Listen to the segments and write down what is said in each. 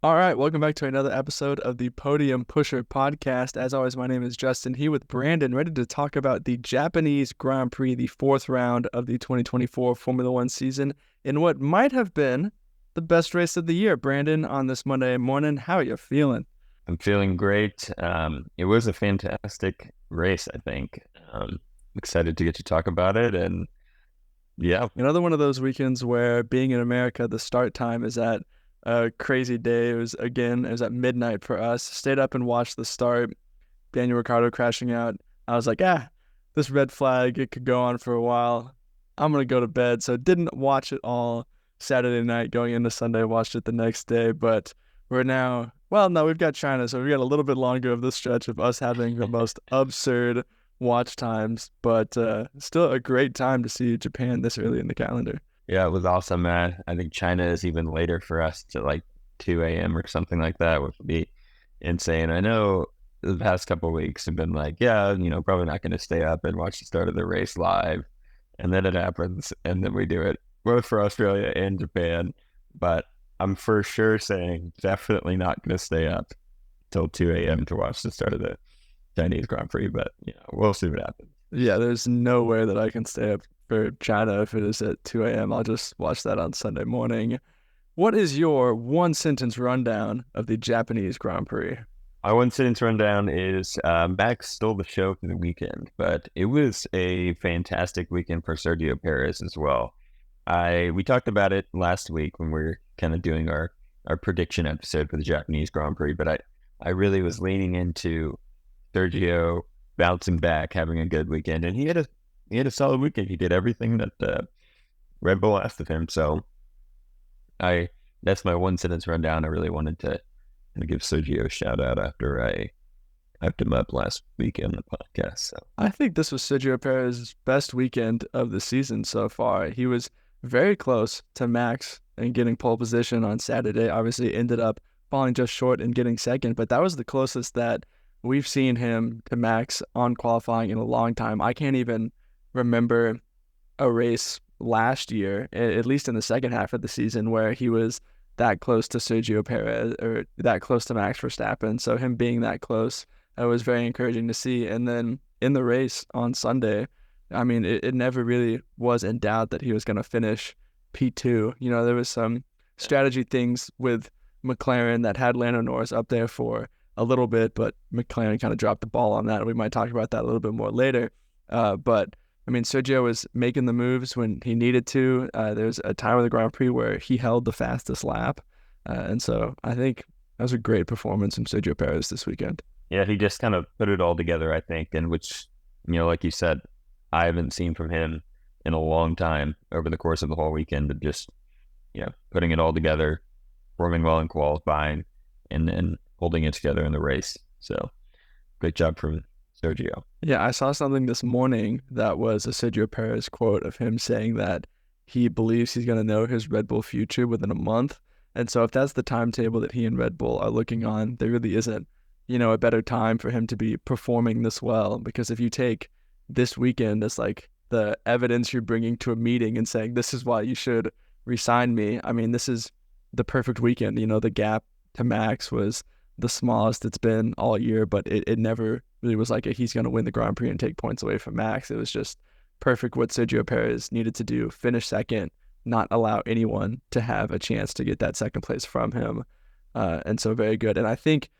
All right, welcome back to another episode of the Podium Pusher podcast. As always, my name is Justin, here with Brandon, ready to talk about the Japanese Grand Prix, the fourth round of the 2024 Formula One season, in what might have been the best race of the year. Brandon, on this Monday morning, how are you feeling? I'm feeling great. It was a fantastic race, I think. Excited to get to talk about it. And yeah, Another one of those weekends where being in America, the start time is at a crazy day. It was at midnight for us. Stayed up and watched the start. Daniel Ricciardo crashing out. I was like, this red flag, it could go on for a while. I'm going to go to bed. So didn't watch it all Saturday night going into Sunday. Watched it the next day. But we're now, well, no, we've got China. So we've got a little bit longer of this stretch of us having the most absurd watch times. But still a great time to see Japan this early in the calendar. yeah, it was awesome, man. I think China is even later for us to like 2 a.m. or something like that, which would be insane. I know the past couple of weeks have been like, yeah, probably not going to stay up and watch the start of the race live. And then it happens, and then we do it both for Australia and Japan. But I'm for sure saying definitely not going to stay up till 2 a.m. to watch the start of the Chinese Grand Prix, but we'll see what happens. Yeah, there's no way that I can stay up for China if it is at 2 a.m. I'll just watch that on Sunday morning. What is your one sentence rundown of the Japanese Grand Prix? My one sentence rundown is Max stole the show for the weekend, but it was a fantastic weekend for Sergio Perez as well. We talked about it last week when we were kind of doing our prediction episode for the Japanese Grand Prix, but I really was leaning into Sergio bouncing back, having a good weekend, and he had a solid weekend. He did everything that Red Bull asked of him. So I that's my one sentence rundown. I really wanted to give Sergio a shout out after I hyped him up last week on the podcast. So I think this was Sergio Perez's best weekend of the season so far. He was very close to Max and getting pole position on Saturday. Obviously, ended up falling just short and getting second, but that was the closest that we've seen him to Max on qualifying in a long time. I can't even remember a race last year, at least in the second half of the season, where he was that close to Sergio Perez or that close to Max Verstappen. So him being that close, was very encouraging to see. And then in the race on Sunday, I mean, it never really was in doubt that he was going to finish P2. You know, there was some strategy things with McLaren that had Lando Norris up there for a little bit, but McLaren kind of dropped the ball on that. We might talk about that a little bit more later. But I mean, Sergio was making the moves when he needed to. There's a time of the Grand Prix where he held the fastest lap. And so I think that was a great performance from Sergio Perez this weekend. yeah, he just kind of put it all together, I think, and which like you said, I haven't seen from him in a long time over the course of the whole weekend of just putting it all together, performing well in qualifying, and then holding it together in the race. So great job from Sergio. Yeah, I saw something this morning that was a Sergio Perez quote of him saying that he believes he's going to know his Red Bull future within a month. And so if that's the timetable that he and Red Bull are looking on, there really isn't, a better time for him to be performing this well. Because if you take this weekend as like the evidence you're bringing to a meeting and saying, this is why you should resign me, I mean, this is the perfect weekend. The gap to Max was the smallest it's been all year, but it never really was like he's going to win the Grand Prix and take points away from Max. It was just perfect what Sergio Perez needed to do: finish second, not allow anyone to have a chance to get that second place from him. And so very good. And I think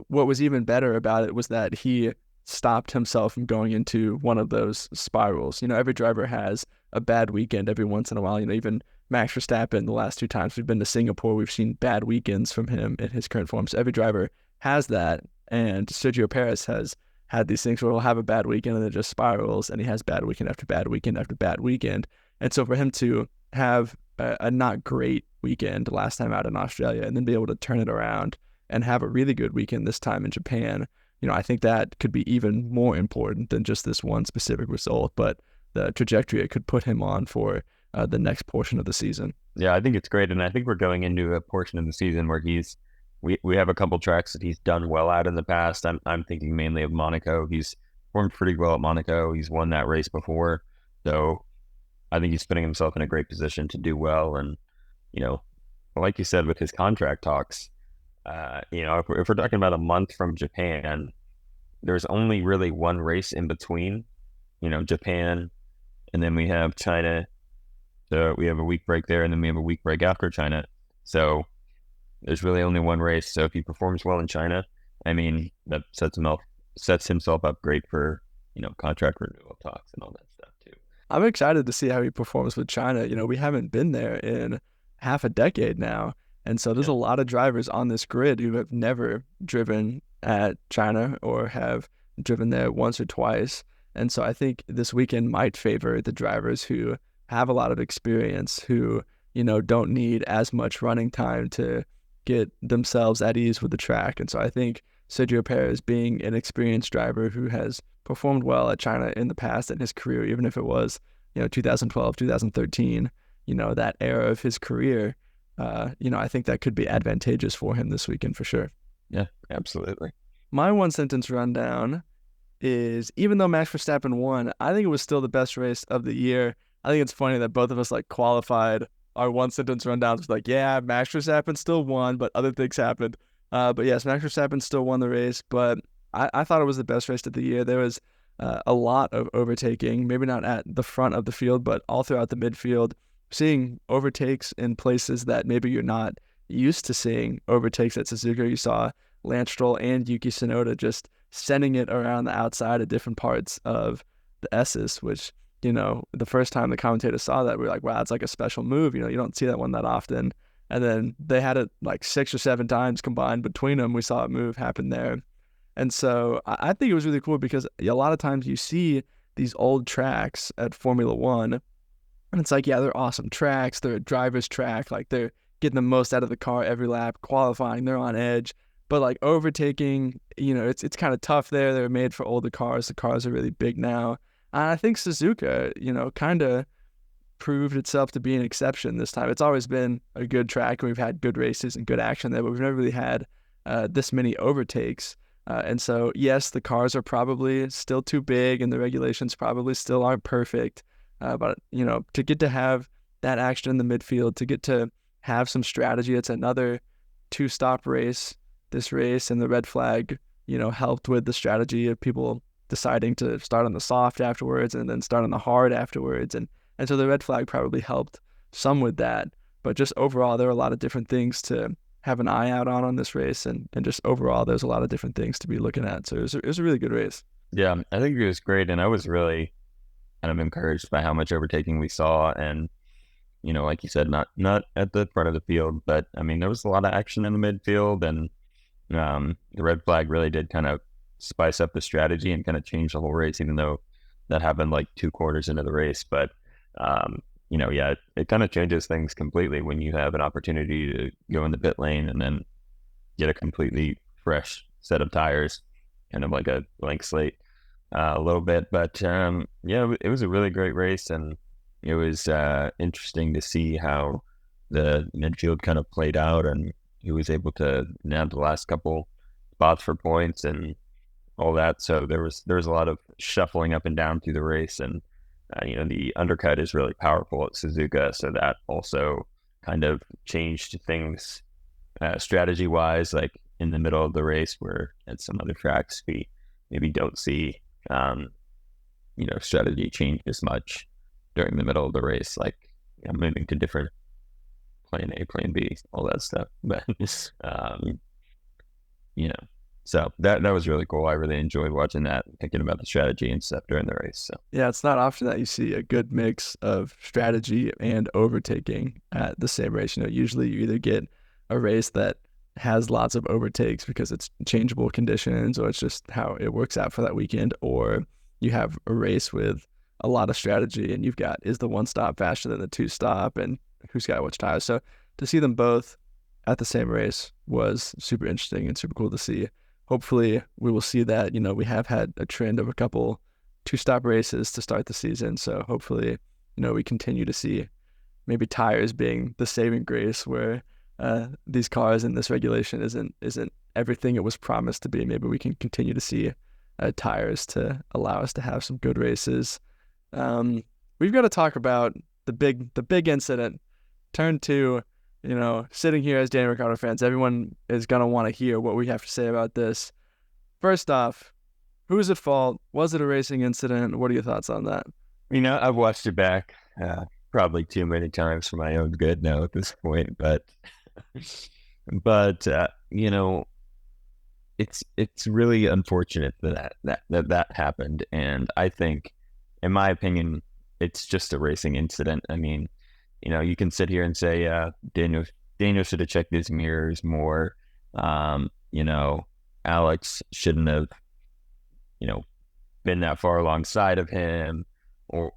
what was even better about it was that he stopped himself from going into one of those spirals. Every driver has a bad weekend every once in a while. Even Max Verstappen, the last two times we've been to Singapore, we've seen bad weekends from him in his current form. So every driver has that. And Sergio Perez has had these things where he'll have a bad weekend and it just spirals, and he has bad weekend after bad weekend after bad weekend. And so for him to have a not great weekend last time out in Australia and then be able to turn it around and have a really good weekend this time in Japan, I think that could be even more important than just this one specific result, but the trajectory it could put him on for the next portion of the season. Yeah, I think it's great, and I think we're going into a portion of the season where we have a couple tracks that he's done well at in the past. I'm thinking mainly of Monaco. He's performed pretty well at Monaco. He's won that race before, so I think he's putting himself in a great position to do well, and like you said, with his contract talks, if we're talking about a month from Japan, there's only really one race in between, Japan, and then we have China. So we have a week break there, and then we have a week break after China. So there's really only one race. So if he performs well in China, I mean, that sets himself up great for, contract renewal talks and all that stuff too. I'm excited to see how he performs with China. We haven't been there in half a decade now. And so there's Yeah. a lot of drivers on this grid who have never driven at China or have driven there once or twice. And so I think this weekend might favor the drivers who have a lot of experience, who, don't need as much running time to get themselves at ease with the track. And so I think Sergio Perez, being an experienced driver who has performed well at China in the past in his career, even if it was, 2012, 2013, that era of his career, I think that could be advantageous for him this weekend for sure. Yeah, absolutely. My one sentence rundown is, even though Max Verstappen won, I think it was still the best race of the year. I think it's funny that both of us qualified our one sentence rundowns with yeah, Max Verstappen still won, but other things happened. But yes, Max Verstappen still won the race, but I thought it was the best race of the year. There was a lot of overtaking, maybe not at the front of the field, but all throughout the midfield, seeing overtakes in places that maybe you're not used to seeing overtakes at Suzuka. You saw Lance Stroll and Yuki Tsunoda just sending it around the outside of different parts of the S's, which, the first time the commentators saw that, we were like, wow, it's like a special move. You don't see that one that often. And then they had it 6 or 7 times combined between them. We saw a move happen there. And so I think it was really cool because a lot of times you see these old tracks at Formula One, and it's yeah, they're awesome tracks. They're a driver's track. They're getting the most out of the car every lap, qualifying, they're on edge. But overtaking, it's kind of tough there. They're made for older cars. The cars are really big now. And I think Suzuka, kind of proved itself to be an exception this time. It's always been a good track, and we've had good races and good action there, but we've never really had this many overtakes. And so, yes, the cars are probably still too big, and the regulations probably still aren't perfect. But, to get to have that action in the midfield, to get to have some strategy, it's another 2-stop race. This race and the red flag, helped with the strategy of people deciding to start on the soft afterwards and then start on the hard afterwards. And so the red flag probably helped some with that. But just overall, there are a lot of different things to have an eye out on this race. And just overall, there's a lot of different things to be looking at. So it was a really good race. Yeah, I think it was great. And I was really kind of encouraged by how much overtaking we saw. And, like you said, not at the front of the field, but I mean, there was a lot of action in the midfield, and the red flag really did kind of spice up the strategy and kind of change the whole race, even though that happened 2 quarters into the race. But, yeah, it kind of changes things completely when you have an opportunity to go in the pit lane and then get a completely fresh set of tires, kind of like a blank slate a little bit. But, yeah, it was a really great race, and it was interesting to see how the midfield kind of played out, and he was able to nab the last couple spots for points and all that. So there was a lot of shuffling up and down through the race, and the undercut is really powerful at Suzuka, so that also kind of changed things strategy wise, in the middle of the race, where at some other tracks we maybe don't see strategy change as much during the middle of the race, moving to different plan A, plan B, all that stuff. But, so that was really cool. I really enjoyed watching that, thinking about the strategy and stuff during the race. So yeah, it's not often that you see a good mix of strategy and overtaking at the same race. Usually you either get a race that has lots of overtakes because it's changeable conditions, or it's just how it works out for that weekend, or you have a race with a lot of strategy and you've got, is the 1-stop faster than the 2-stop, and who's got which tires. So to see them both at the same race was super interesting and super cool to see. Hopefully we will see that. We have had a trend of a couple 2-stop races to start the season. So hopefully, we continue to see maybe tires being the saving grace, where these cars and this regulation isn't everything it was promised to be. Maybe we can continue to see tires to allow us to have some good races. We've got to talk about the big incident. Turn 2, sitting here as Daniel Ricciardo fans, everyone is going to want to hear what we have to say about this. First off, who's at fault? Was it a racing incident? What are your thoughts on that? I've watched it back probably too many times for my own good now at this point, but but it's really unfortunate that happened, and I think, in my opinion, it's just a racing incident. I mean, you can sit here and say, Daniel should have checked his mirrors more. Alex shouldn't have, been that far alongside of him, or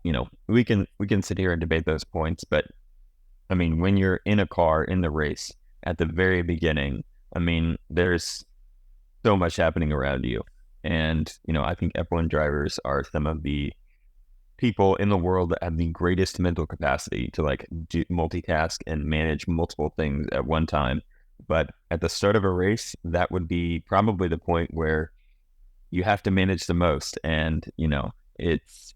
we can sit here and debate those points, but I mean, when you're in a car in the race at the very beginning, I mean, there's so much happening around you. And, I think F1 drivers are some of the people in the world that have the greatest mental capacity to like multitask and manage multiple things at one time. But at the start of a race, that would be probably the point where you have to manage the most. And, it's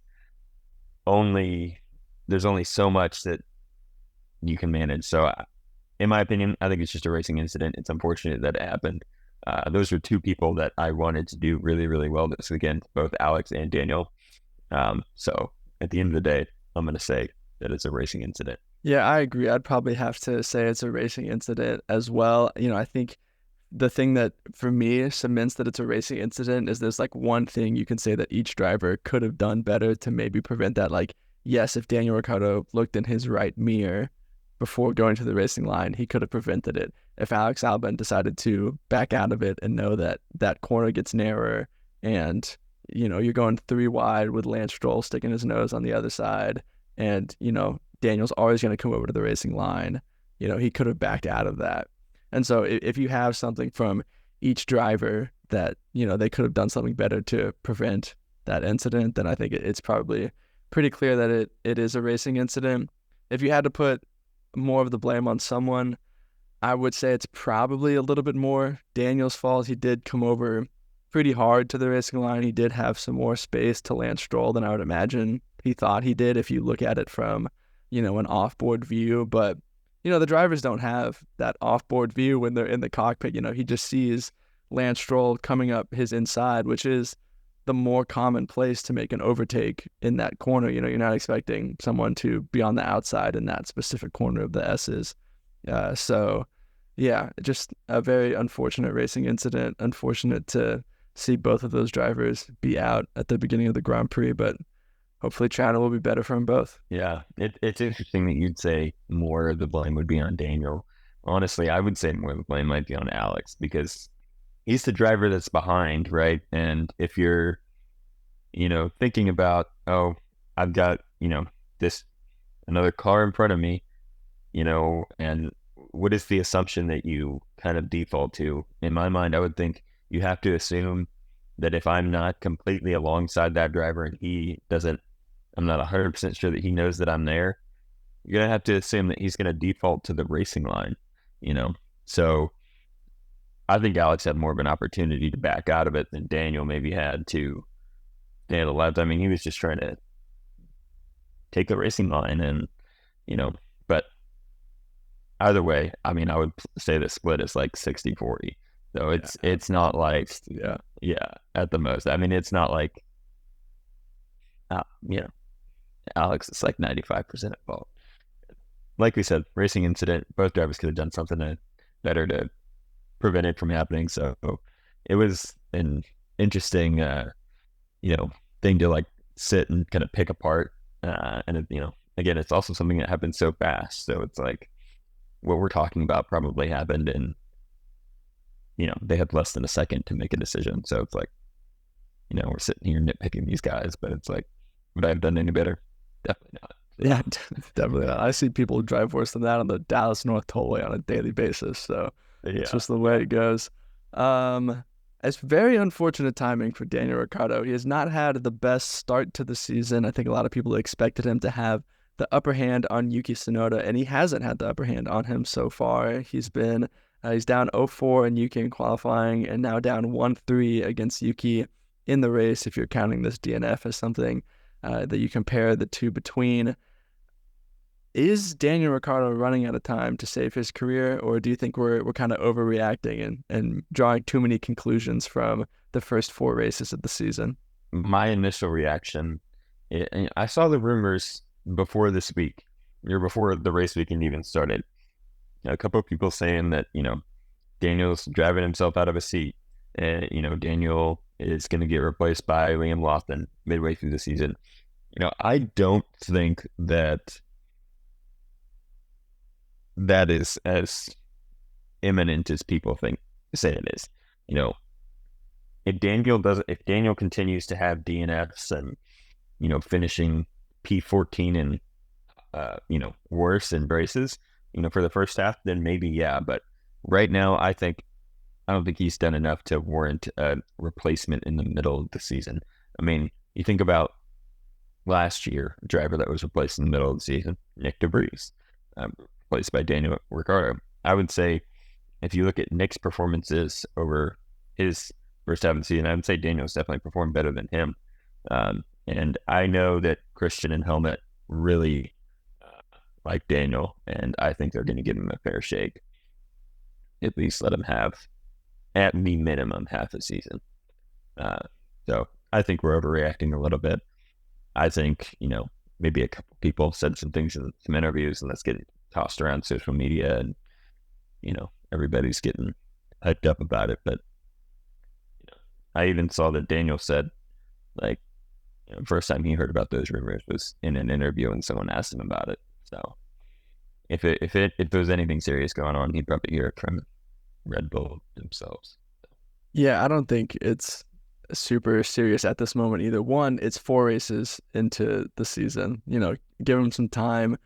there's only so much that you can manage. So in my opinion, I think it's just a racing incident. It's unfortunate that it happened. Those are two people that I wanted to do really, really well this weekend, both Alex and Daniel. So at the end of the day, I'm going to say that it's a racing incident. Yeah, I agree. I'd probably have to say it's a racing incident as well. I think the thing that for me cements that it's a racing incident is there's like one thing you can say that each driver could have done better to maybe prevent that. Like, yes, if Daniel Ricciardo looked in his right mirror before going to the racing line, he could have prevented it. If Alex Albon decided to back out of it and know that that corner gets narrower and, you're going 3 wide with Lance Stroll sticking his nose on the other side and, Daniel's always going to come over to the racing line, he could have backed out of that. And so if you have something from each driver that, they could have done something better to prevent that incident, then I think it's probably pretty clear that it is a racing incident. If you had to put more of the blame on someone, I would say it's probably a little bit more Daniel's fault. He did come over pretty hard to the racing line. He did have some more space to Lance Stroll than I would imagine he thought he did if you look at it from, an off-board view. But, the drivers don't have that off-board view when they're in the cockpit. He just sees Lance Stroll coming up his inside, which is the more common place to make an overtake in that corner. You're not expecting someone to be on the outside in that specific corner of the S's. So, yeah, just a very unfortunate racing incident. Unfortunate to see both of those drivers be out at the beginning of the Grand Prix, but hopefully China will be better for them both. Yeah, it's interesting that you'd say more of the blame would be on Daniel. Honestly, I would say more of the blame might be on Alex because he's the driver that's behind, right? And if you're, thinking about, oh, I've got, this another car in front of me, and what is the assumption that you kind of default to? In my mind, I would think you have to assume that if I'm not completely alongside that driver and I'm not 100% sure that he knows that I'm there, you're going to have to assume that he's going to default to the racing line, So I think Alex had more of an opportunity to back out of it than Daniel maybe had to stay on the left. I mean, he was just trying to take the racing line and, but either way, I mean, I would say the split is like 60-40. So it's not like, at the most. I mean, it's not like, Alex is like 95% at fault. Like we said, racing incident, both drivers could have done something better to prevent it from happening. So it was an interesting, thing to like sit and kind of pick apart. And, again, it's also something that happened so fast. So it's like what we're talking about probably happened in, they had less than a second to make a decision. So it's like, we're sitting here nitpicking these guys, but it's like, would I have done any better? Definitely not. Yeah, definitely not. I see people drive worse than that on the Dallas North Tollway on a daily basis. So it's just the way it goes. It's very unfortunate timing for Daniel Ricciardo. He has not had the best start to the season. I think a lot of people expected him to have the upper hand on Yuki Tsunoda, and he hasn't had the upper hand on him so far. He's down 0-4 in Yuki in qualifying, and now down 1-3 against Yuki in the race, if you're counting this DNF as something that you compare the two between. Is Daniel Ricciardo running out of time to save his career, or do you think we're kind of overreacting and drawing too many conclusions from the first 4 races of the season? My initial reaction, I saw the rumors before this week, or before the race weekend even started. A couple of people saying that, Daniel's driving himself out of a seat. And, Daniel is going to get replaced by Liam Lawson midway through the season. I don't think that is as imminent as people say it is. If Daniel continues to have DNFs and, finishing P14 and, worse in braces, for the first half, then maybe, yeah. But right now, I don't think he's done enough to warrant a replacement in the middle of the season. I mean, you think about last year, a driver that was replaced in the middle of the season, Nick DeVries, replaced by Daniel Ricciardo. I would say if you look at Nick's performances over his first half of the season, I would say Daniel's definitely performed better than him. And I know that Christian and Helmut really like Daniel, and I think they're going to give him a fair shake. At least let him have, at the minimum, half a season. So I think we're overreacting a little bit. I think, maybe a couple people said some things in some interviews, and that's getting tossed around social media, and, everybody's getting hyped up about it. But, I even saw that Daniel said, like, first time he heard about those rumors was in an interview, and someone asked him about it. So if there was anything serious going on, he'd probably hear it from Red Bull themselves. Yeah, I don't think it's super serious at this moment either. One, it's 4 races into the season. Give him some time.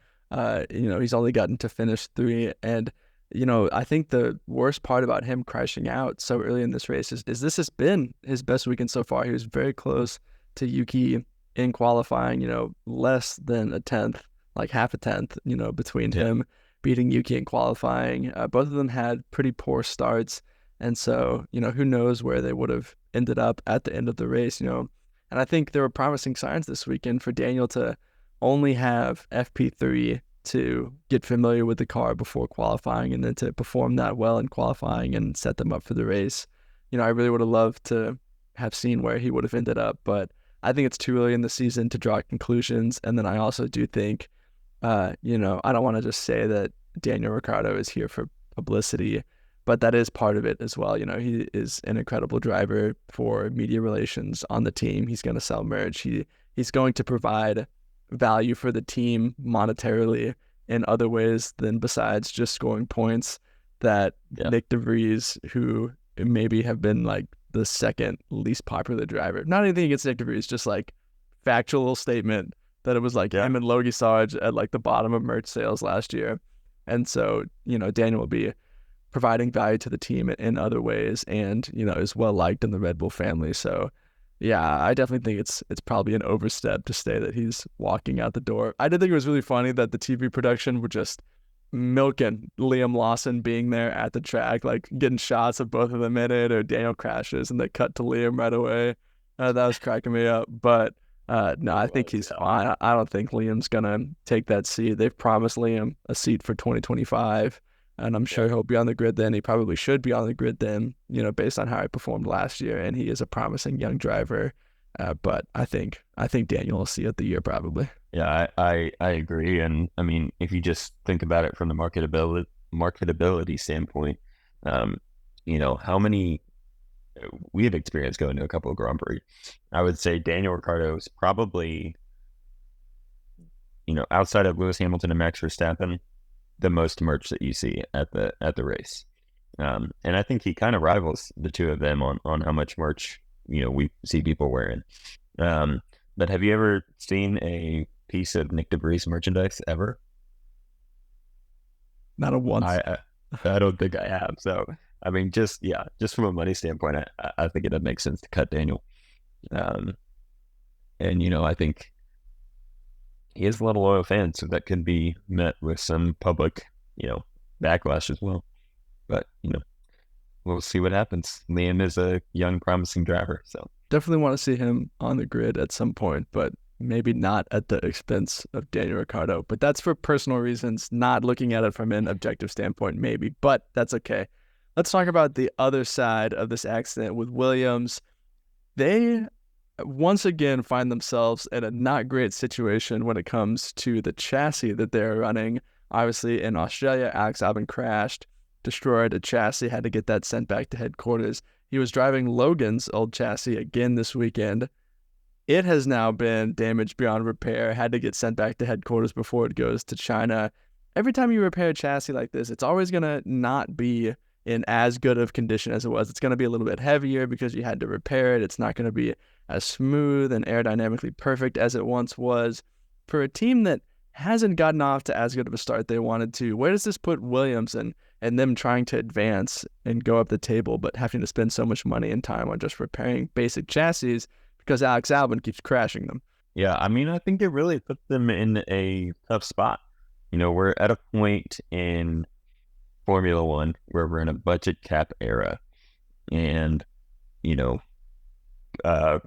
He's only gotten to finish 3, and I think the worst part about him crashing out so early in this race is this has been his best weekend so far. He was very close to Yuki in qualifying. Less than a tenth, like half a tenth. Between him beating Yuki in qualifying. Both of them had pretty poor starts. And so, who knows where they would have ended up at the end of the race, And I think there were promising signs this weekend for Daniel to only have FP3 to get familiar with the car before qualifying, and then to perform that well in qualifying and set them up for the race. I really would have loved to have seen where he would have ended up, but I think it's too early in the season to draw conclusions. And then I also do think, I don't want to just say that Daniel Ricciardo is here for publicity, but that is part of it as well. He is an incredible driver for media relations on the team. He's going to sell merch. He's going to provide value for the team monetarily in other ways than besides just scoring points that Nick DeVries, who maybe have been like the second least popular driver. Not anything against Nick DeVries, just like factual statement that it was like him and Logie Sarge at like the bottom of merch sales last year. And so, Daniel will be providing value to the team in other ways, and, is well liked in the Red Bull family. So yeah, I definitely think it's probably an overstep to say that he's walking out the door. I did think it was really funny that the TV production were just milking Liam Lawson being there at the track, like getting shots of both of them in it, or Daniel crashes and they cut to Liam right away. That was cracking me up. But no, I think he's fine. I don't think Liam's going to take that seat. They've promised Liam a seat for 2025. And I'm sure he'll be on the grid then. He probably should be on the grid then, based on how he performed last year. And he is a promising young driver. But I think Daniel will see it the year probably. Yeah, I agree. And I mean, if you just think about it from the marketability standpoint, how many we have experience going to a couple of Grand Prix. I would say Daniel Ricciardo is probably, outside of Lewis Hamilton and Max Verstappen, the most merch that you see at the race. And I think he kind of rivals the two of them on how much merch, we see people wearing. But have you ever seen a piece of Nick DeVries merchandise ever? Not a once. I don't think I have. So, I mean, just from a money standpoint, I think it makes sense to cut Daniel. And, I think he has a lot of loyal fans, so that could be met with some public, backlash as well. But, we'll see what happens. Liam is a young, promising driver, so definitely want to see him on the grid at some point. But maybe not at the expense of Daniel Ricciardo. But that's for personal reasons, not looking at it from an objective standpoint, maybe. But that's okay. Let's talk about the other side of this accident with Williams. They once again find themselves in a not great situation when it comes to the chassis that they're running. Obviously, in Australia, Alex Albon crashed, destroyed a chassis, had to get that sent back to headquarters. He was driving Logan's old chassis again this weekend. It has now been damaged beyond repair, had to get sent back to headquarters before it goes to China. Every time you repair a chassis like this, it's always going to not be in as good of condition as it was. It's going to be a little bit heavier because you had to repair it. It's not going to be as smooth and aerodynamically perfect as it once was. For a team that hasn't gotten off to as good of a start they wanted to, where does this put Williams and them trying to advance and go up the table, but having to spend so much money and time on just repairing basic chassis because Alex Albon keeps crashing them? Yeah, I mean, I think it really put them in a tough spot. We're at a point in Formula One where we're in a budget cap era, and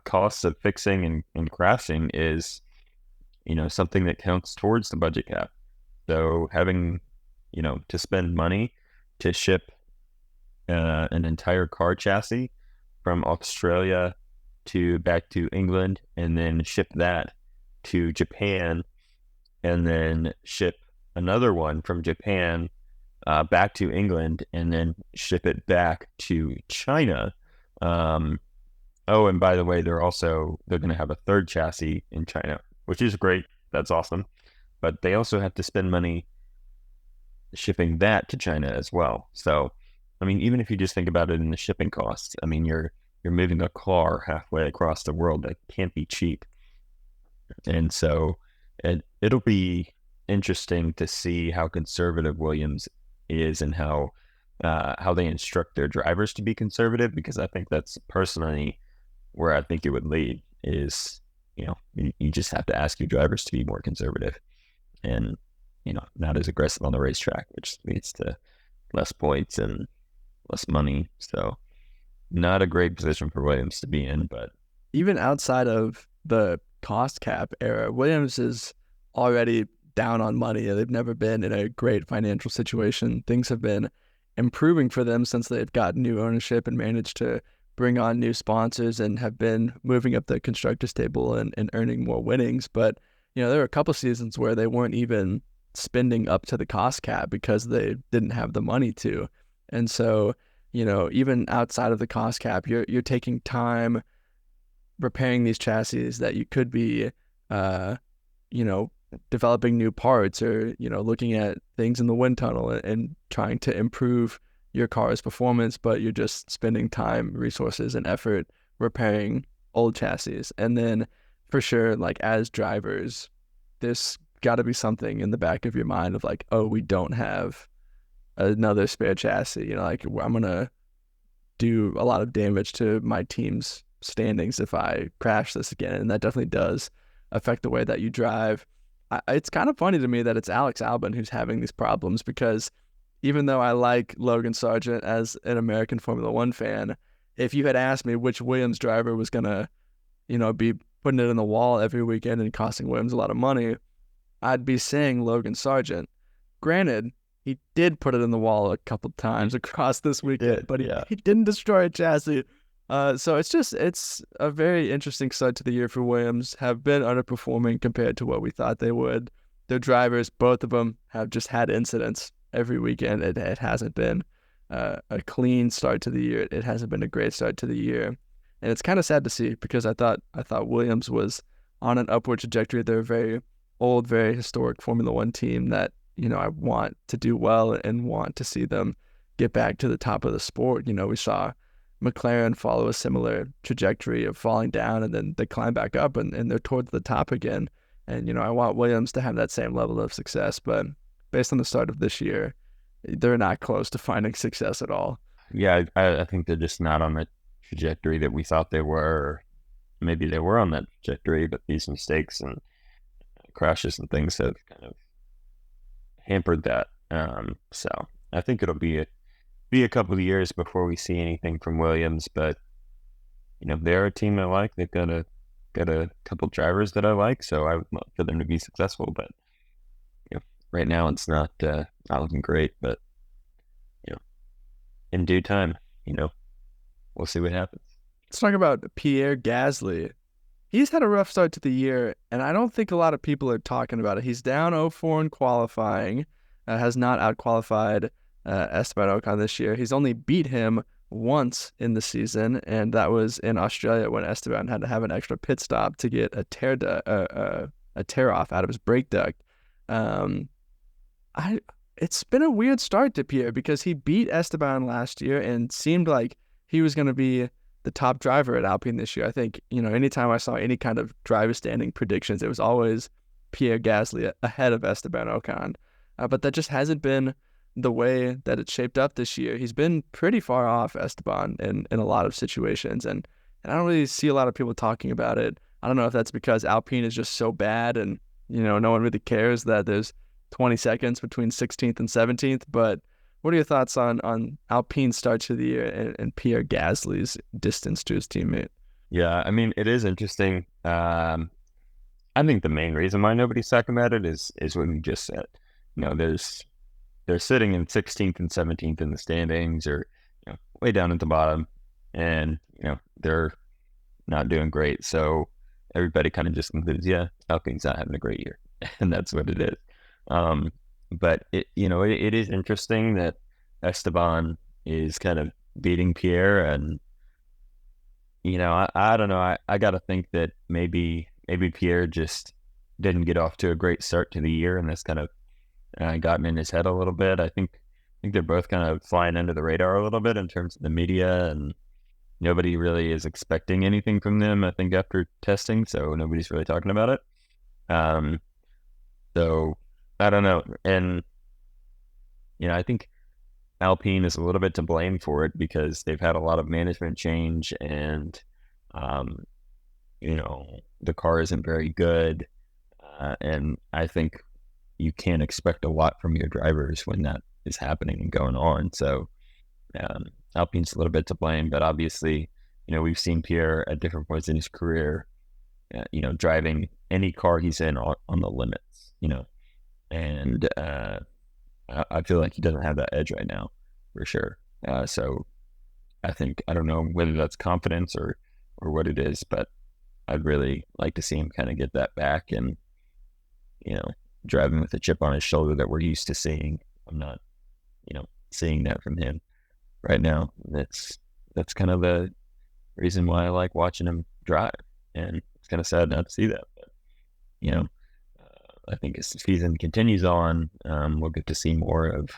costs of fixing and crashing is something that counts towards the budget cap. So having to spend money to ship an entire car chassis from Australia back to England, and then ship that to Japan, and then ship another one from Japan back to England, and then ship it back to China. Oh, and by the way, they're going to have a third chassis in China, which is great. That's awesome. But they also have to spend money shipping that to China as well. So, I mean, even if you just think about it in the shipping costs, I mean, you're moving a car halfway across the world. That can't be cheap. And so it'll be interesting to see how conservative Williams is and how they instruct their drivers to be conservative, because I think that's personally where I think it would lead is, you just have to ask your drivers to be more conservative and, not as aggressive on the racetrack, which leads to less points and less money. So not a great position for Williams to be in. But even outside of the cost cap era, Williams is already down on money. They've never been in a great financial situation. Things have been improving for them since they've got new ownership and managed to bring on new sponsors and have been moving up the constructors table and earning more winnings. But, there were a couple seasons where they weren't even spending up to the cost cap because they didn't have the money to. And so, even outside of the cost cap, you're taking time repairing these chassis that you could be, developing new parts or, looking at things in the wind tunnel and trying to improve your car's performance, but you're just spending time, resources, and effort repairing old chassis. And then for sure, like as drivers, there's got to be something in the back of your mind of like, oh, we don't have another spare chassis. I'm going to do a lot of damage to my team's standings if I crash this again. And that definitely does affect the way that you drive. It's kind of funny to me that it's Alex Albon who's having these problems, because even though I like Logan Sargent as an American Formula One fan, if you had asked me which Williams driver was going to, be putting it in the wall every weekend and costing Williams a lot of money, I'd be saying Logan Sargent. Granted, he did put it in the wall a couple times across this weekend, but he didn't destroy a chassis. So it's a very interesting start to the year for Williams. Have been underperforming compared to what we thought they would. Their drivers, both of them, have just had incidents every weekend. It hasn't been a clean start to the year. It hasn't been a great start to the year. And it's kind of sad to see, because I thought Williams was on an upward trajectory. They're a very old, very historic Formula One team that, I want to do well and want to see them get back to the top of the sport. We saw McLaren follow a similar trajectory of falling down, and then they climb back up and they're towards the top again. And, I want Williams to have that same level of success, but based on the start of this year, they're not close to finding success at all. Yeah, I think they're just not on the trajectory that we thought they were. Maybe they were on that trajectory, but these mistakes and crashes and things have kind of hampered that. So I think it'll be a couple of years before we see anything from Williams, but they're a team I like. They've got a got a couple drivers that I like, so I would love for them to be successful. But right now it's not looking great. But in due time, we'll see what happens. Let's talk about Pierre Gasly. He's had a rough start to the year, and I don't think a lot of people are talking about it. He's down 0-4 in qualifying, has not outqualified Esteban Ocon this year. He's only beat him once in the season, and that was in Australia when Esteban had to have an extra pit stop to get a tear off out of his brake duct. It's been a weird start to Pierre because he beat Esteban last year and seemed like he was going to be the top driver at Alpine this year. I think, anytime I saw any kind of driver standing predictions, it was always Pierre Gasly ahead of Esteban Ocon. But that just hasn't been the way that it's shaped up this year. He's been pretty far off Esteban in a lot of situations, and I don't really see a lot of people talking about it. I don't know if that's because Alpine is just so bad and, no one really cares that there's 20 seconds between 16th and 17th, but what are your thoughts on Alpine's start to the year and Pierre Gasly's distance to his teammate? Yeah, I mean, it is interesting. I think the main reason why nobody's talking about it is what you just said. They're sitting in 16th and 17th in the standings, or way down at the bottom, and they're not doing great. So everybody kind of just concludes, yeah, Alpine's not having a great year, and that's what it is. But it is interesting that Esteban is kind of beating Pierre, and I don't know. I got to think that maybe Pierre just didn't get off to a great start to the year, and that's kind of gotten in his head a little bit. I think they're both kind of flying under the radar a little bit in terms of the media, and nobody really is expecting anything from them, I think, after testing, so nobody's really talking about it. So I don't know. And, I think Alpine is a little bit to blame for it because they've had a lot of management change, and, the car isn't very good. And I think you can't expect a lot from your drivers when that is happening and going on. So Alpine's a little bit to blame, but obviously, we've seen Pierre at different points in his career, driving any car he's in on the limits, and I feel like he doesn't have that edge right now, for sure. So I don't know whether that's confidence or what it is, but I'd really like to see him kind of get that back and, driving with a chip on his shoulder that we're used to seeing. I'm not, seeing that from him right now. That's kind of the reason why I like watching him drive, and it's kind of sad not to see that, but, I think as the season continues on, we'll get to see more of,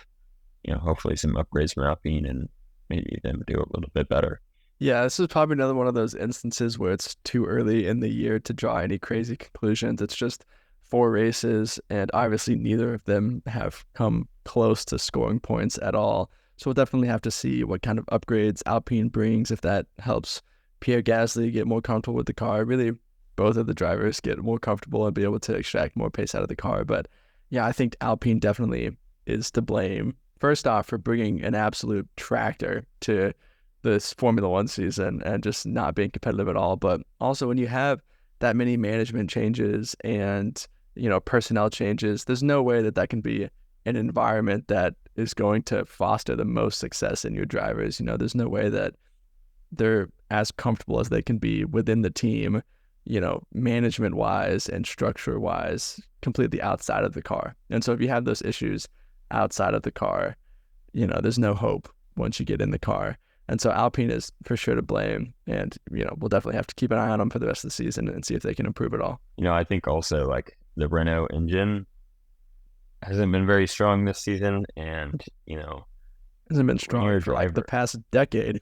hopefully some upgrades from Alpine and maybe them do a little bit better. Yeah, this is probably another one of those instances where it's too early in the year to draw any crazy conclusions. It's just 4 races, and obviously neither of them have come close to scoring points at all. So we'll definitely have to see what kind of upgrades Alpine brings, if that helps Pierre Gasly get more comfortable with the car. Really, both of the drivers get more comfortable and be able to extract more pace out of the car. But yeah, I think Alpine definitely is to blame. First off, for bringing an absolute tractor to this Formula One season and just not being competitive at all. But also when you have that many management changes and, personnel changes, there's no way that can be an environment that is going to foster the most success in your drivers. There's no way that they're as comfortable as they can be within the team, management wise and structure wise, completely outside of the car. And so if you have those issues outside of the car, there's no hope once you get in the car. And so Alpine is for sure to blame, and, we'll definitely have to keep an eye on them for the rest of the season and see if they can improve at all. I think also like the Renault engine hasn't been very strong this season, and, hasn't been strong for like the past decade.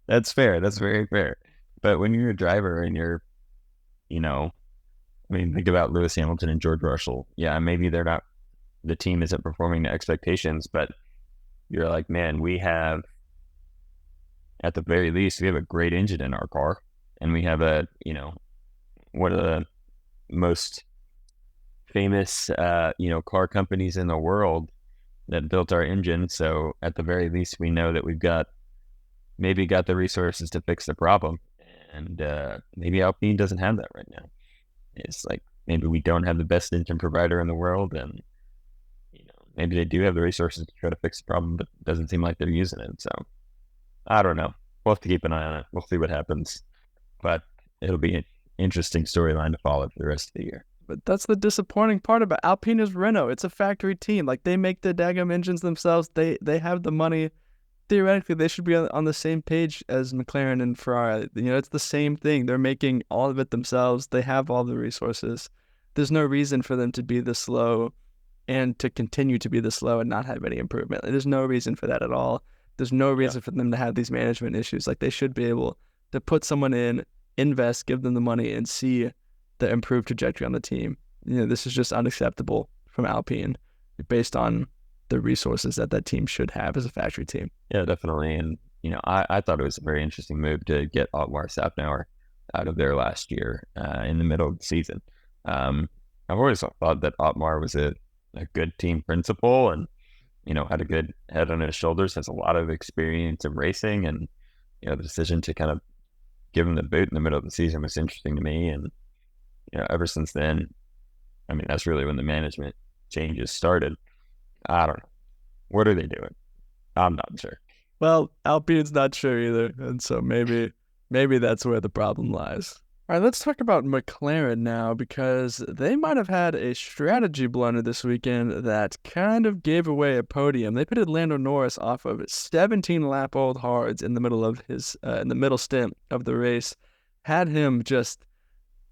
That's fair. That's very fair. But when you're a driver and you're, think about Lewis Hamilton and George Russell. Yeah, maybe the team isn't performing to expectations, but you're like, man, at the very least, we have a great engine in our car, and we have one of the most famous, car companies in the world that built our engine. So at the very least, we know that we've got the resources to fix the problem. And maybe Alpine doesn't have that right now. It's like maybe we don't have the best engine provider in the world, and maybe they do have the resources to try to fix the problem, but it doesn't seem like they're using it. So I don't know. We'll have to keep an eye on it. We'll see what happens, but it'll be an interesting storyline to follow for the rest of the year. But that's the disappointing part about Alpine is Renault. It's a factory team. Like, they make the daggum engines themselves. They have the money. Theoretically, they should be on the same page as McLaren and Ferrari. It's the same thing. They're making all of it themselves. They have all the resources. There's no reason for them to be this slow and to continue to be this slow and not have any improvement. There's no reason for that at all. There's no reason for them to have these management issues. Like, they should be able to put someone in, invest, give them the money, and see the improved trajectory on the team. This is just unacceptable from Alpine based on the resources that team should have as a factory team. Yeah, definitely. And, I thought it was a very interesting move to get Otmar Szafnauer out of there last year in the middle of the season. I've always thought that Otmar was a good team principal and, had a good head on his shoulders, has a lot of experience in racing, and, the decision to kind of give him the boot in the middle of the season was interesting to me. And, ever since then, I mean, that's really when the management changes started. I don't know. What are they doing? I'm not sure. Well, Alpine's not sure either, and so maybe that's where the problem lies. All right, let's talk about McLaren now, because they might have had a strategy blunder this weekend that kind of gave away a podium. They pitted Lando Norris off of 17-lap-old hards in the middle of his in the middle stint of the race, had him just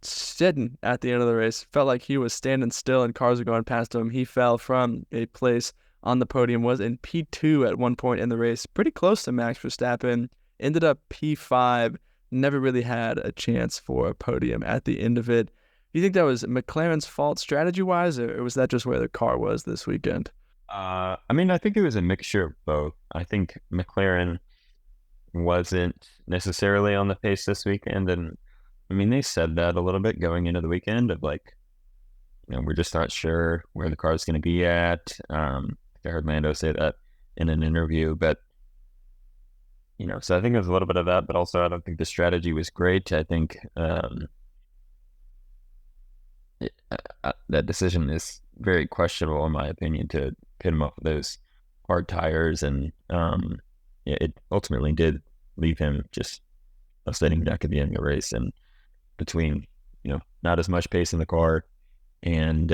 sitting at the end of the race. Felt like he was standing still and cars were going past him. He fell from a place on the podium, was in P2 at one point in the race, pretty close to Max Verstappen, ended up P5, never really had a chance for a podium at the end of it. Do you think that was McLaren's fault strategy-wise, or was that just where the car was this weekend? I mean, I think it was a mixture of both. I think McLaren wasn't necessarily on the pace this weekend, and I mean, they said that a little bit going into the weekend of like, we're just not sure where the car is going to be at. I heard Lando say that in an interview, but so I think there's a little bit of that, but also I don't think the strategy was great. I think that decision is very questionable in my opinion, to pit him off of those hard tires, and it ultimately did leave him just sitting back at the end of the race, and between not as much pace in the car and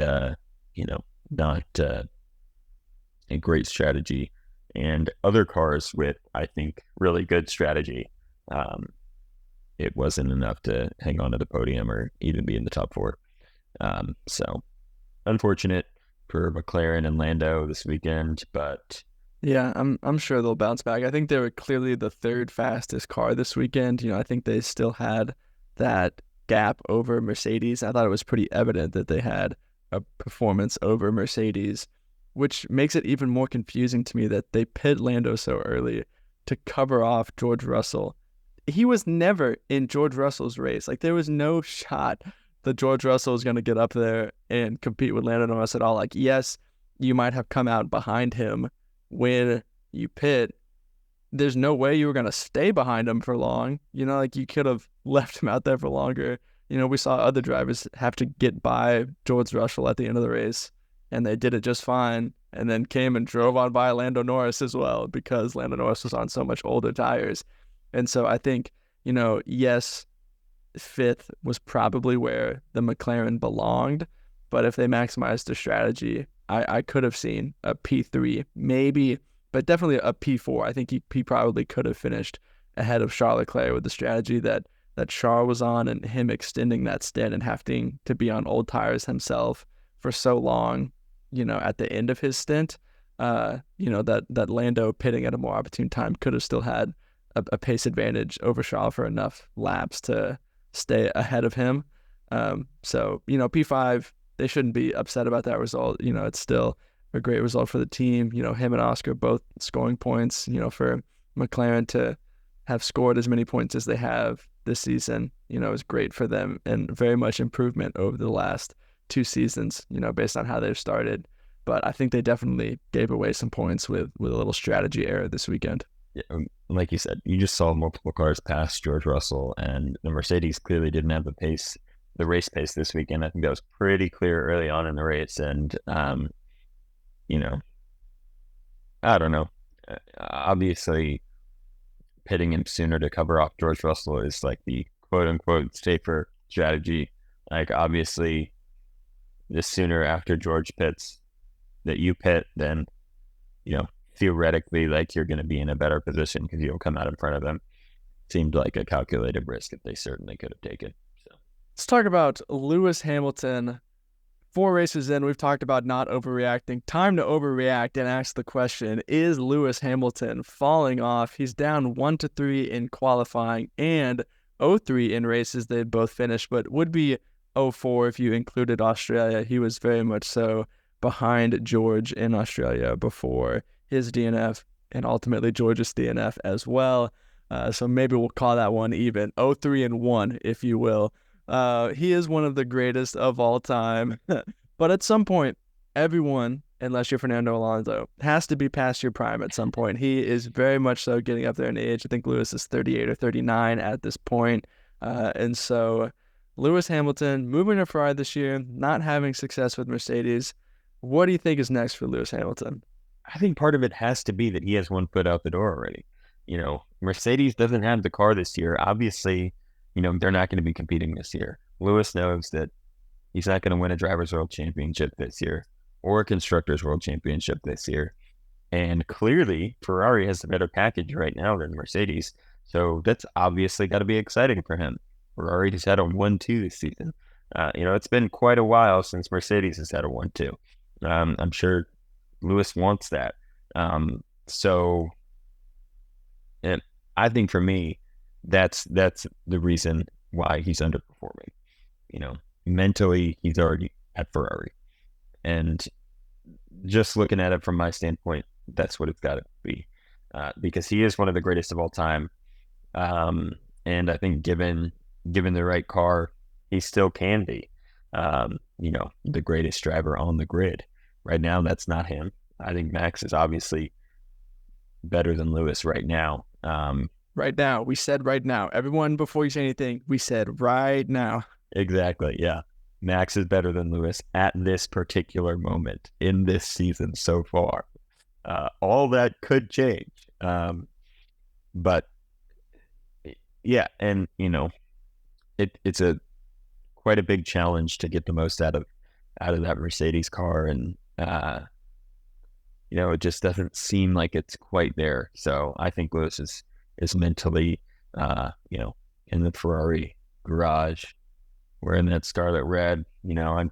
not a great strategy, and other cars with, I think, really good strategy, it wasn't enough to hang on to the podium or even be in the top four. So unfortunate for McLaren and Lando this weekend, but yeah, I'm sure they'll bounce back. I think they were clearly the third fastest car this weekend. I think they still had that gap over Mercedes. I thought it was pretty evident that they had a performance over Mercedes, which makes it even more confusing to me that they pit Lando so early to cover off George Russell. He was never in George Russell's race. Like, there was no shot that George Russell was going to get up there and compete with Lando Norris at all. Like, yes, you might have come out behind him when you pit. There's no way you were going to stay behind him for long. Like, you could have left him out there for longer. We saw other drivers have to get by George Russell at the end of the race, and they did it just fine, and then came and drove on by Lando Norris as well, because Lando Norris was on so much older tires. And so I think, yes, fifth was probably where the McLaren belonged, but if they maximized their strategy, I could have seen a P3, maybe, but definitely a P4. I think he probably could have finished ahead of Charles Leclerc with the strategy that Charles was on, and him extending that stint and having to be on old tires himself for so long, at the end of his stint, that Lando pitting at a more opportune time could have still had a pace advantage over Charles for enough laps to stay ahead of him. So, P5, they shouldn't be upset about that result. It's still a great result for the team. Him and Oscar both scoring points, for McLaren to have scored as many points as they have this season, is great for them, and very much improvement over the last two seasons, based on how they've started. But I think they definitely gave away some points with a little strategy error this weekend. like you said, you just saw multiple cars pass George Russell, and the Mercedes clearly didn't have the race pace this weekend. I think that was pretty clear early on in the race, and you know, I don't know. Obviously, pitting him sooner to cover off George Russell is like the quote unquote safer strategy. Like, obviously, the sooner after George pits that you pit, then, theoretically, like, you're going to be in a better position because you'll come out in front of them. Seemed like a calculated risk that they certainly could have taken. So let's talk about Lewis Hamilton. 4 races in, we've talked about not overreacting. Time to overreact and ask the question, is Lewis Hamilton falling off? He's down 1-3 in qualifying and 0-3 in races they both finished, but would be 0-4 if you included Australia. He was very much so behind George in Australia before his DNF and ultimately George's DNF as well. So maybe we'll call that one even. 0-3-1, if you will. He is one of the greatest of all time. But at some point, everyone, unless you're Fernando Alonso, has to be past your prime at some point. He is very much so getting up there in age. I think Lewis is 38 or 39 at this point. And so Lewis Hamilton moving to Ferrari this year, not having success with Mercedes. What do you think is next for Lewis Hamilton? I think part of it has to be that he has one foot out the door already. Mercedes doesn't have the car this year. Obviously, they're not going to be competing this year. Lewis knows that he's not going to win a Drivers' World Championship this year or a Constructors' World Championship this year. And clearly, Ferrari has a better package right now than Mercedes. So that's obviously got to be exciting for him. Ferrari has had a 1-2 this season. It's been quite a while since Mercedes has had a 1-2. I'm sure Lewis wants that. And I think for me, that's the reason why he's underperforming. Mentally, he's already at Ferrari. And just looking at it from my standpoint, that's what it's got to be. Because he is one of the greatest of all time. And I think given the right car, he still can be, the greatest driver on the grid. Right now, that's not him. I think Max is obviously better than Lewis right now. Right now. We said right now. Everyone, before you say anything, we said right now. Exactly, yeah. Max is better than Lewis at this particular moment in this season so far. All that could change. But, yeah, and, it's quite a big challenge to get the most out of that Mercedes car, and it just doesn't seem like it's quite there. So I think Lewis is mentally, in the Ferrari garage, wearing that scarlet red. I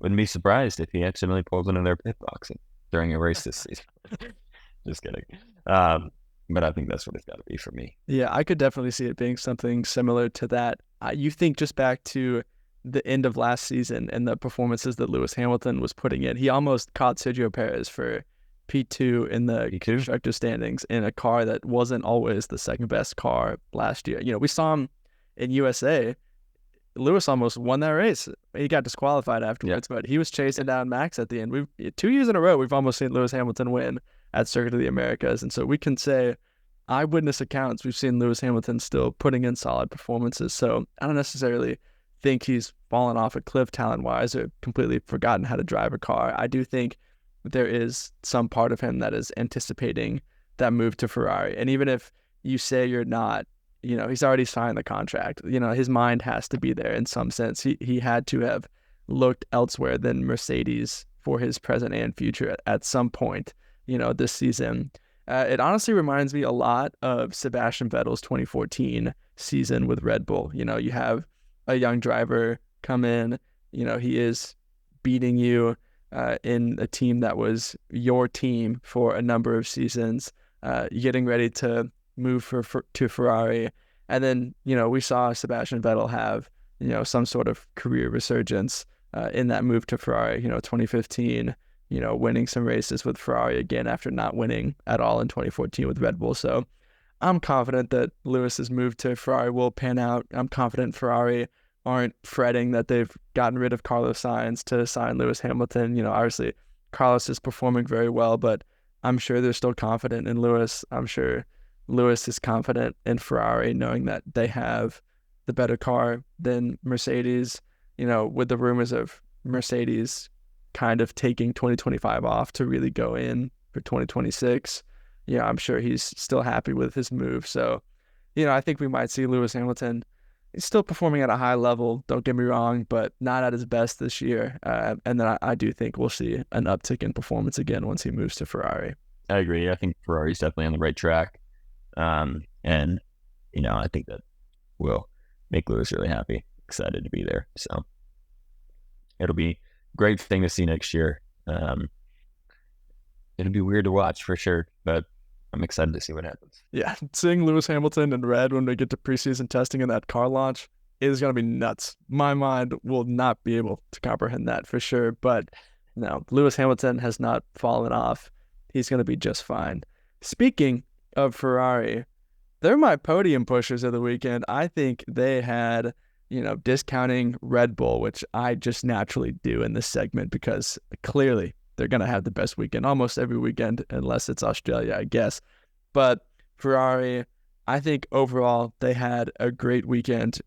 wouldn't be surprised if he accidentally pulls into their pit box during a race this season. Just kidding. But I think that's what it's got to be for me. Yeah, I could definitely see it being something similar to that. You think just back to the end of last season and the performances that Lewis Hamilton was putting in. He almost caught Sergio Perez for P2 in the constructor standings in a car that wasn't always the second best car last year. We saw him in USA. Lewis almost won that race. He got disqualified afterwards, but he was chasing down Max at the end. 2 years in a row, we've almost seen Lewis Hamilton win at Circuit of the Americas. And so we can say, eyewitness accounts, we've seen Lewis Hamilton still putting in solid performances. So I don't necessarily think he's fallen off a cliff talent-wise or completely forgotten how to drive a car. I do think there is some part of him that is anticipating that move to Ferrari. And even if you say you're not, he's already signed the contract. His mind has to be there in some sense. He had to have looked elsewhere than Mercedes for his present and future at some point, this season. It honestly reminds me a lot of Sebastian Vettel's 2014 season with Red Bull. You have a young driver come in, he is beating you in a team that was your team for a number of seasons, getting ready to move to Ferrari. And then, we saw Sebastian Vettel have, some sort of career resurgence in that move to Ferrari, 2015, winning some races with Ferrari again after not winning at all in 2014 with Red Bull. So I'm confident that Lewis's move to Ferrari will pan out. I'm confident Ferrari aren't fretting that they've gotten rid of Carlos Sainz to sign Lewis Hamilton. Obviously Carlos is performing very well, but I'm sure they're still confident in Lewis. I'm sure Lewis is confident in Ferrari, knowing that they have the better car than Mercedes. With the rumors of Mercedes kind of taking 2025 off to really go in for 2026, I'm sure he's still happy with his move. So, I think we might see Lewis Hamilton. He's still performing at a high level, don't get me wrong, but not at his best this year. And then I do think we'll see an uptick in performance again once he moves to Ferrari. I agree. I think Ferrari's definitely on the right track. And, I think that will make Lewis really happy, excited to be there. So it'll be a great thing to see next year. It'll be weird to watch for sure, but I'm excited to see what happens. Yeah, seeing Lewis Hamilton in red when we get to preseason testing in that car launch is going to be nuts. My mind will not be able to comprehend that for sure. But no, Lewis Hamilton has not fallen off. He's going to be just fine. Speaking of Ferrari, they're my podium pushers of the weekend. I think they had, discounting Red Bull, which I just naturally do in this segment because clearly they're going to have the best weekend almost every weekend, unless it's Australia, I guess. But Ferrari, I think overall they had a great weekend,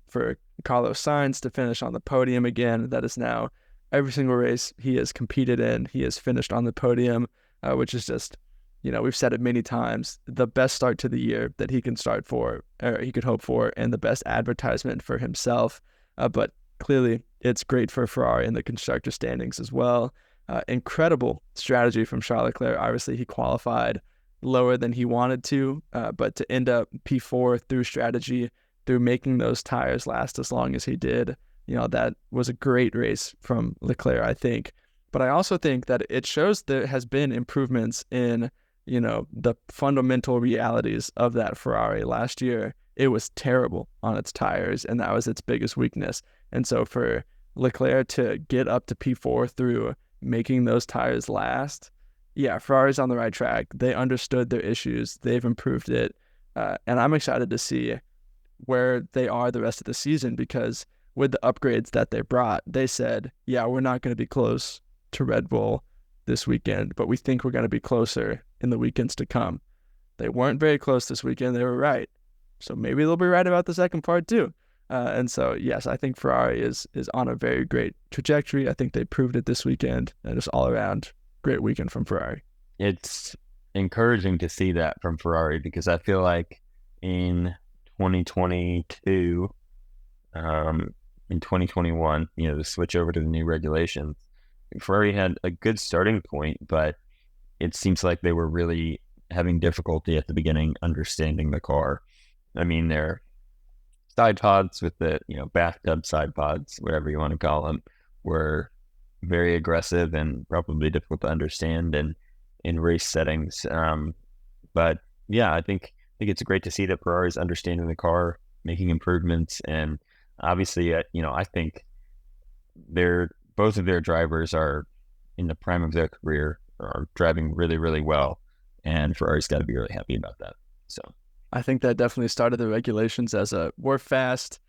for Carlos Sainz to finish on the podium again. That is now every single race he has competed in, he has finished on the podium, which is just, we've said it many times, the best start to the year that he can start for, or he could hope for, and the best advertisement for himself. But clearly it's great for Ferrari in the constructor standings as well. Incredible strategy from Charles Leclerc. Obviously, he qualified lower than he wanted to, but to end up P4 through strategy, through making those tires last as long as he did, that was a great race from Leclerc, I think. But I also think that it shows there has been improvements in, the fundamental realities of that Ferrari. Last year, it was terrible on its tires, and that was its biggest weakness. And so for Leclerc to get up to P4 through making those tires last, Ferrari's on the right track. They understood their issues. They've improved it. And I'm excited to see where they are the rest of the season, because with the upgrades that they brought, they said, we're not going to be close to Red Bull this weekend, but we think we're going to be closer in the weekends to come. They weren't very close this weekend. They were right. So maybe they'll be right about the second part too. And so, yes, I think Ferrari is on a very great trajectory. I think they proved it this weekend, and just all around great weekend from Ferrari. It's encouraging to see that from Ferrari, because I feel like in 2022, in 2021, the switch over to the new regulations, Ferrari had a good starting point, but it seems like they were really having difficulty at the beginning understanding the car. I mean, their side pods with the, bathtub side pods, whatever you want to call them, were very aggressive and probably difficult to understand in race settings. But I think it's great to see that Ferrari's understanding the car, making improvements, and obviously, I think both of their drivers are in the prime of their career, are driving really, really well, and Ferrari's got to be really happy about that. So I think that definitely started the regulations as we're fast.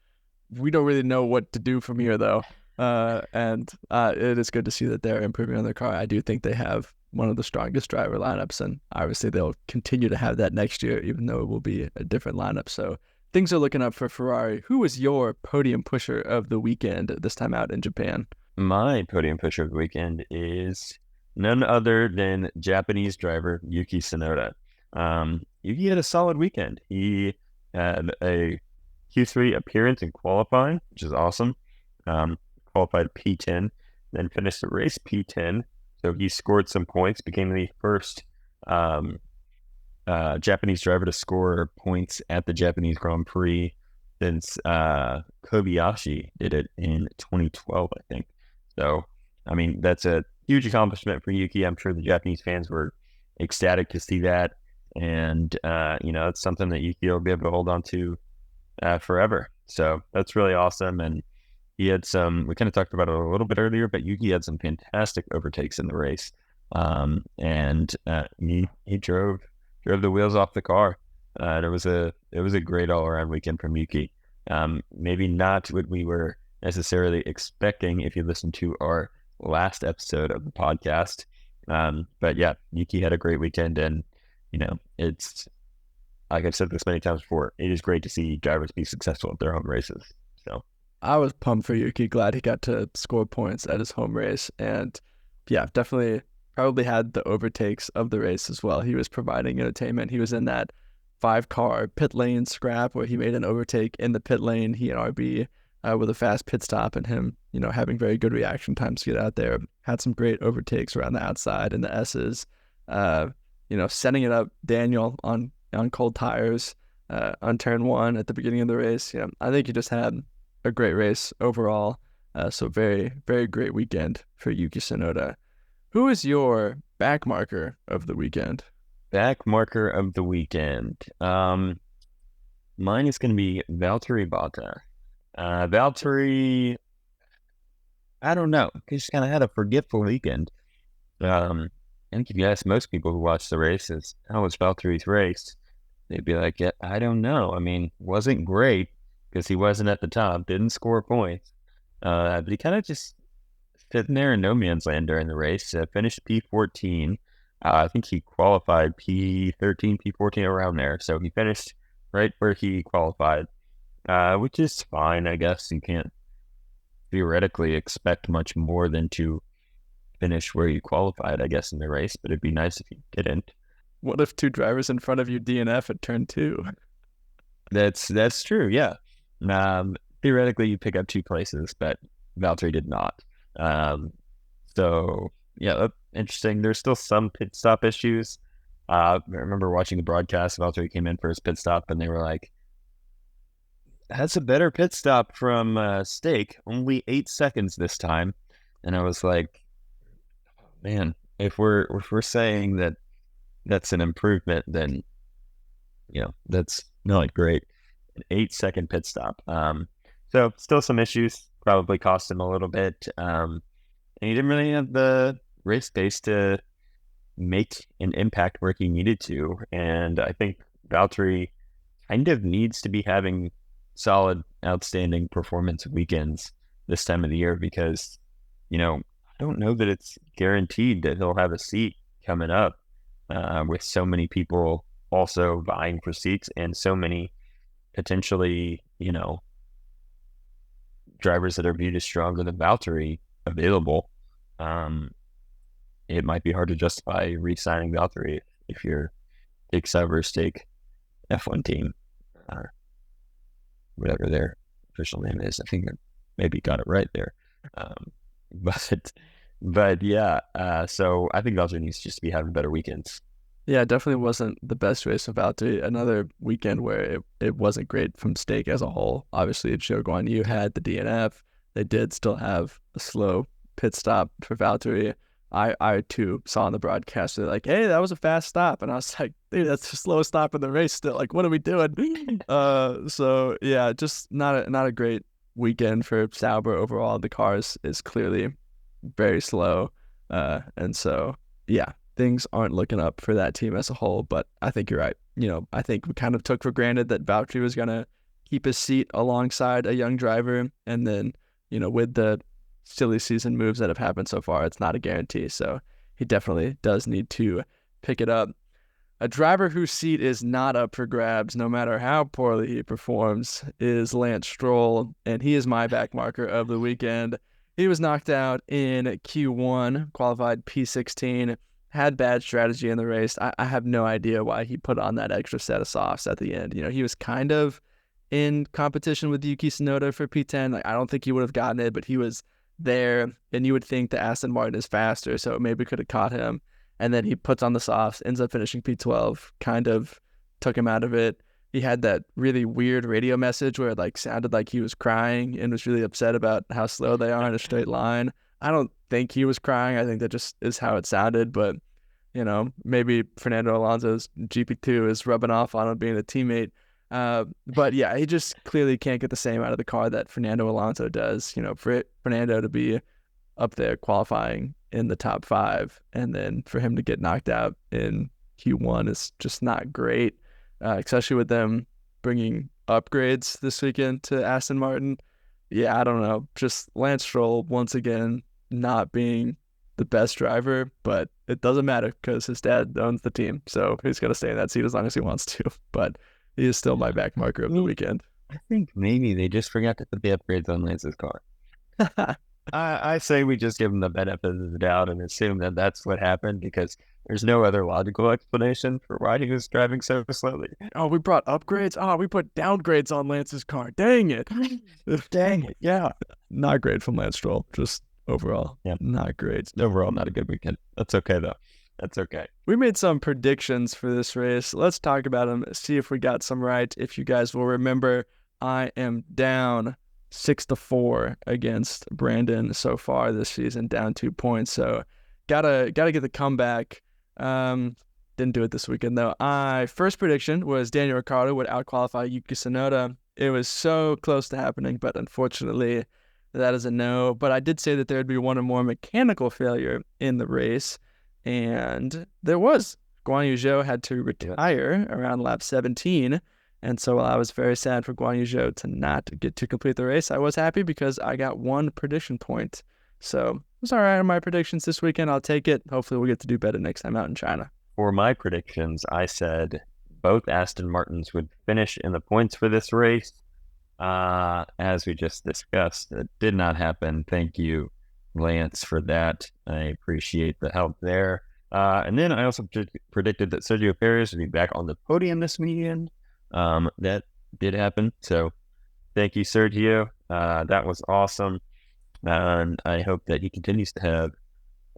We don't really know what to do from here, though. And it is good to see that they're improving on their car. I do think they have one of the strongest driver lineups, and obviously they'll continue to have that next year, even though it will be a different lineup. So things are looking up for Ferrari. Who was your podium pusher of the weekend this time out in Japan? My podium pusher of the weekend is none other than Japanese driver Yuki Tsunoda. Yuki had a solid weekend. He had a Q3 appearance in qualifying, which is awesome. Qualified P10, then finished the race P10. So he scored some points, became the first Japanese driver to score points at the Japanese Grand Prix since Kobayashi did it in 2012, I think. So, I mean, that's a huge accomplishment for Yuki. I'm sure the Japanese fans were ecstatic to see that. And, it's something that Yuki will be able to hold on to forever. So that's really awesome. And he had we kind of talked about it a little bit earlier, but Yuki had some fantastic overtakes in the race. And he drove the wheels off the car. And it was a great all around weekend from Yuki. Maybe not what we were necessarily expecting if you listen to our last episode of the podcast. But Yuki had a great weekend, and it's like I've said this many times before, it is great to see drivers be successful at their home races. So I was pumped for Yuki, glad he got to score points at his home race. And yeah, definitely probably had the overtakes of the race as well. He was providing entertainment. He was in that 5-car pit lane scrap where he made an overtake in the pit lane. He and RB with a fast pit stop, and him, having very good reaction times to get out there. Had some great overtakes around the outside and the S's. Setting it up Daniel on cold tires on turn 1 at the beginning of the race. I think he just had a great race overall. So very, very great weekend for Yuki Tsunoda. Who is your back marker of the weekend? back marker of the weekend. Mine is going to be Valtteri Bottas. Valtteri, I don't know. He just kind of had a forgetful weekend. I think if you ask most people who watch the races, how was Valtteri's race? They'd be like, yeah, I don't know. I mean, wasn't great because he wasn't at the top, didn't score points. But he kind of just sitting there in no man's land during the race. Finished P14. I think he qualified P13, P14, around there. So he finished right where he qualified, which is fine, I guess. You can't theoretically expect much more than to finish where you qualified, I guess, in the race. But it'd be nice if you didn't. What if 2 drivers in front of you DNF at turn 2? That's true, yeah. Theoretically, you pick up 2 places, but Valtteri did not. So, yeah, interesting. There's still some pit stop issues. I remember watching the broadcast. Valtteri came in for his pit stop, and they were like, that's a better pit stop from Stake. Only 8 seconds this time. And I was like, man, if we're saying that that's an improvement, then that's not great. An 8-second pit stop. So still some issues, probably cost him a little bit. And he didn't really have the race pace to make an impact where he needed to. And I think Valtteri kind of needs to be having solid, outstanding performance weekends this time of the year because, I don't know that it's guaranteed that he'll have a seat coming up with so many people also vying for seats and so many potentially, drivers that are viewed as stronger than Valtteri available. It might be hard to justify re-signing Valtteri if you're Big Silver Stake F1 team, whatever their official name is. I think I maybe got it right there. But yeah, so I think Valtteri needs just to be having better weekends. Yeah, it definitely wasn't the best race of Valtteri. Another weekend where it wasn't great from Stake as a whole. Obviously, at Zhou Guan Yu had the DNF. They did still have a slow pit stop for Valtteri. I too saw on the broadcast, they're like, hey, that was a fast stop. And I was like, dude, that's the slowest stop in the race still. Like, what are we doing? So yeah, just not a great weekend for Sauber overall. The car is clearly very slow. And so, yeah, things aren't looking up for that team as a whole, but I think you're right. I think we kind of took for granted that Valtteri was going to keep his seat alongside a young driver. And then, with the silly season moves that have happened so far, it's not a guarantee. So he definitely does need to pick it up. A driver whose seat is not up for grabs, no matter how poorly he performs, is Lance Stroll, and he is my back marker of the weekend. He was knocked out in Q1, qualified P16, had bad strategy in the race. I have no idea why he put on that extra set of softs at the end. He was kind of in competition with Yuki Tsunoda for P10. Like, I don't think he would have gotten it, but he was there, and you would think the Aston Martin is faster, so it maybe could have caught him. And then he puts on the softs, ends up finishing P12, kind of took him out of it. He had that really weird radio message where it sounded like he was crying and was really upset about how slow they are in a straight line. I don't think he was crying. I think that just is how it sounded, but maybe Fernando Alonso's GP2 is rubbing off on him being a teammate. But yeah, he just clearly can't get the same out of the car that Fernando Alonso does. For Fernando to be up there qualifying in the top 5, and then for him to get knocked out in Q1 is just not great, especially with them bringing upgrades this weekend to Aston Martin. Yeah, I don't know. Just Lance Stroll, once again, not being the best driver, but it doesn't matter because his dad owns the team. So he's going to stay in that seat as long as he wants to. But he is still my back marker of the weekend. I think maybe they just forgot to put the upgrades on Lance's car. I say we just give him the benefit of the doubt and assume that that's what happened because there's no other logical explanation for why he was driving so slowly. Oh, we brought upgrades? Oh, we put downgrades on Lance's car. Dang it. Dang it. Yeah. Not great from Lance Stroll. Just overall, not great. Overall, not a good weekend. That's okay, though. That's okay. We made some predictions for this race. Let's talk about them, see if we got some right. If you guys will remember, I am down 6-4 against Brandon so far this season, down 2 points. So gotta get the comeback. Didn't do it this weekend though. First prediction was Daniel Ricciardo would outqualify Yuki Tsunoda. It was so close to happening, but unfortunately that is a no. But I did say that there would be one or more mechanical failure in the race, and there was. Guan Yu Zhou had to retire around lap 17. And so while I was very sad for Guan Yu Zhou to not get to complete the race, I was happy because I got 1 prediction point. So it was all right on my predictions this weekend. I'll take it. Hopefully we'll get to do better next time out in China. For my predictions, I said both Aston Martins would finish in the points for this race. As we just discussed, it did not happen. Thank you, Lance, for that. I appreciate the help there. And then I also predicted that Sergio Perez would be back on the podium this weekend. That did happen. So thank you, Sergio. That was awesome. And I hope that he continues to have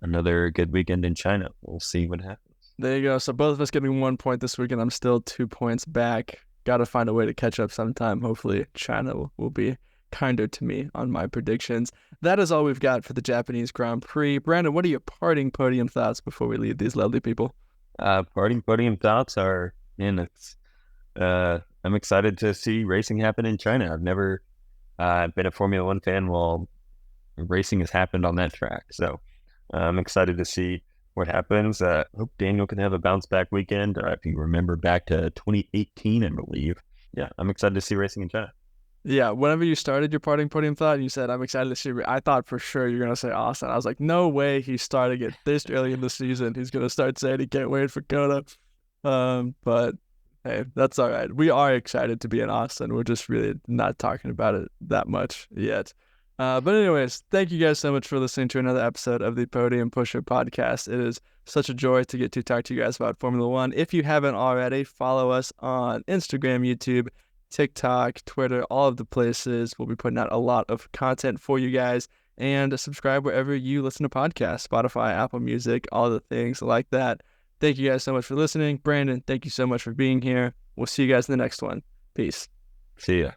another good weekend in China. We'll see what happens. There you go. So both of us getting 1 point this weekend. I'm still 2 points back. Got to find a way to catch up sometime. Hopefully China will be kinder to me on my predictions. That is all we've got for the Japanese Grand Prix. Brandon, what are your parting podium thoughts before we leave these lovely people? Parting podium thoughts are, I'm excited to see racing happen in China. I've never been a Formula One fan while racing has happened on that track. So I'm excited to see what happens. Hope Daniel can have a bounce back weekend. If you remember back to 2018, I believe. Yeah, I'm excited to see racing in China. Yeah, whenever you started your parting podium thought, and you said, I'm excited to see, I thought for sure you're going to say Austin. I was like, no way he's starting it this early in the season. He's going to start saying he can't wait for Kona. But hey, that's all right. We are excited to be in Austin. We're just really not talking about it that much yet. But anyways, thank you guys so much for listening to another episode of the Podium Pusher podcast. It is such a joy to get to talk to you guys about Formula One. If you haven't already, follow us on Instagram, YouTube, TikTok, Twitter, all of the places. We'll be putting out a lot of content for you guys. And subscribe wherever you listen to podcasts, Spotify, Apple Music, all the things like that. Thank you guys so much for listening. Brandon, thank you so much for being here. We'll see you guys in the next one. Peace. See ya.